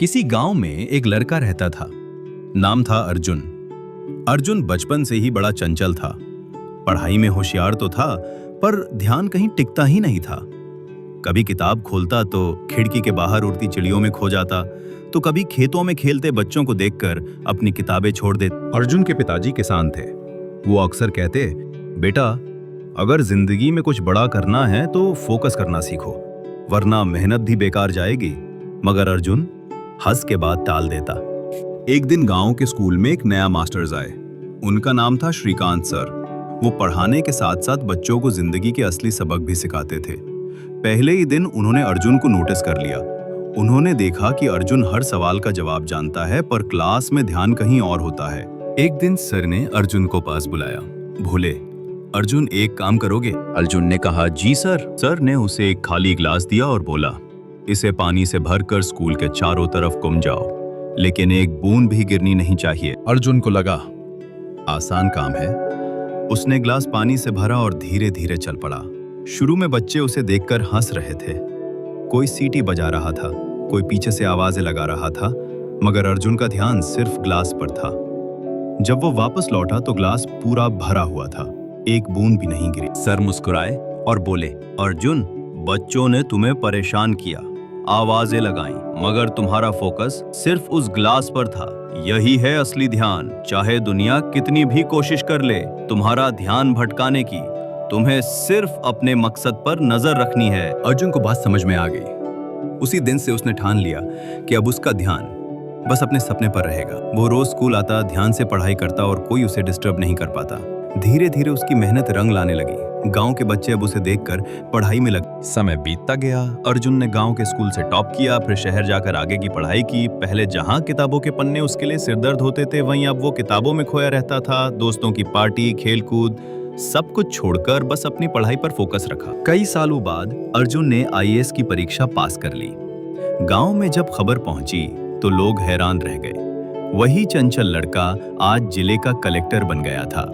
किसी गांव में एक लड़का रहता था। नाम था अर्जुन। अर्जुन बचपन से ही बड़ा चंचल था। पढ़ाई में होशियार तो था, पर ध्यान कहीं टिकता ही नहीं था। कभी किताब खोलता तो खिड़की के बाहर उड़ती चिड़ियों में खो जाता, तो कभी खेतों में खेलते बच्चों को देखकर अपनी किताबें छोड़ देता। अर्जुन के पिताजी किसान थे। वो अक्सर कहते, बेटा, अगर जिंदगी में कुछ बड़ा करना है तो फोकस करना सीखो, वरना मेहनत भी बेकार जाएगी। मगर अर्जुन हंस के बात टाल देता। एक दिन गांव के स्कूल में एक नया मास्टर्स आए। उनका नाम था श्रीकांत सर। वो पढ़ाने के साथ साथ बच्चों को जिंदगी के असली सबक भी सिखाते थे। पहले ही दिन उन्होंने अर्जुन को नोटिस कर लिया। उन्होंने देखा कि अर्जुन हर सवाल का जवाब जानता है, पर क्लास में ध्यान कहीं और होता है। एक दिन सर ने अर्जुन को पास बुलाया। भोले, अर्जुन एक काम करोगे? अर्जुन ने कहा, जी सर। सर ने उसे एक खाली ग्लास दिया और बोला, इसे पानी से भरकर स्कूल के चारों तरफ घुम जाओ, लेकिन एक बूंद भी गिरनी नहीं चाहिए। अर्जुन को लगा आसान काम है। उसने ग्लास पानी से भरा और धीरे धीरे चल पड़ा। शुरू में बच्चे उसे देखकर हंस रहे थे। कोई सीटी बजा रहा था, कोई पीछे से आवाजें लगा रहा था, मगर अर्जुन का ध्यान सिर्फ ग्लास पर था। जब वो वापस लौटा तो ग्लास पूरा भरा हुआ था, एक बूंद भी नहीं गिरी। सर मुस्कुराए और बोले, अर्जुन, बच्चों ने तुम्हें परेशान किया, आवाजें लगाई, मगर तुम्हारा फोकस सिर्फ उस ग्लास पर था। यही है असली ध्यान। चाहे दुनिया कितनी भी कोशिश कर ले तुम्हारा ध्यान भटकाने की, तुम्हें सिर्फ अपने मकसद पर नजर रखनी है। अर्जुन को बात समझ में आ गई। उसी दिन से उसने ठान लिया कि अब उसका ध्यान बस अपने सपने पर रहेगा। वो रोज स्कूल आता, ध्यान से पढ़ाई करता और कोई उसे डिस्टर्ब नहीं कर पाता। धीरे धीरे उसकी मेहनत रंग लाने लगी। गांव के बच्चे अब उसे देखकर पढ़ाई में लगे। समय बीतता गया। अर्जुन ने गांव के स्कूल से टॉप किया, फिर शहर जाकर आगे की पढ़ाई की। पहले जहां किताबों के पन्ने उसके लिए सिरदर्द होते थे, वहीं अब वो किताबों में खोया रहता था। दोस्तों की पार्टी, खेलकूद, सब कुछ छोड़कर बस अपनी पढ़ाई पर फोकस रखा। कई सालों बाद अर्जुन ने आईएएस की परीक्षा पास कर ली। गांव में जब खबर पहुंची तो लोग हैरान रह गए। वही चंचल लड़का आज जिले का कलेक्टर बन गया था।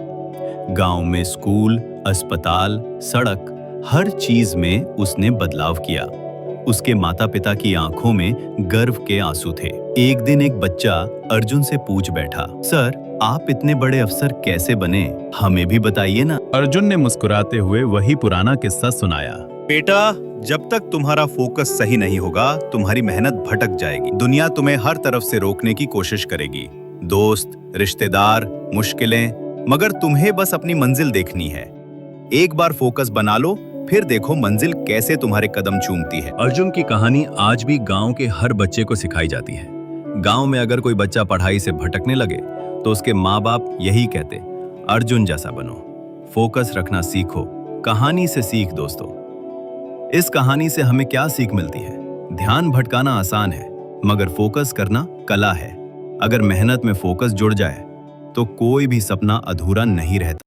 गांव में स्कूल, अस्पताल, सड़क, हर चीज में उसने बदलाव किया। उसके माता पिता की आंखों में गर्व के आंसू थे। एक दिन एक बच्चा अर्जुन से पूछ बैठा, सर, आप इतने बड़े अफसर कैसे बने? हमें भी बताइए ना। अर्जुन ने मुस्कुराते हुए वही पुराना किस्सा सुनाया। बेटा, जब तक तुम्हारा फोकस सही नहीं होगा, तुम्हारी मेहनत भटक जाएगी। दुनिया तुम्हें हर तरफ से रोकने की कोशिश करेगी। दोस्त, रिश्तेदार, मुश्किलें, मगर तुम्हें बस अपनी मंजिल देखनी है। एक बार फोकस बना लो, फिर देखो मंजिल कैसे तुम्हारे कदम चूमती है। अर्जुन की कहानी आज भी गांव के हर बच्चे को सिखाई जाती है। गांव में अगर कोई बच्चा पढ़ाई से भटकने लगे तो उसके माँ बाप यही कहते, अर्जुन जैसा बनो, फोकस रखना सीखो। कहानी से सीख दोस्तों। इस कहानी से हमें क्या सीख मिलती है? ध्यान भटकाना आसान है, मगर फोकस करना कला है। अगर मेहनत में फोकस जुड़ जाए तो कोई भी सपना अधूरा नहीं रहता।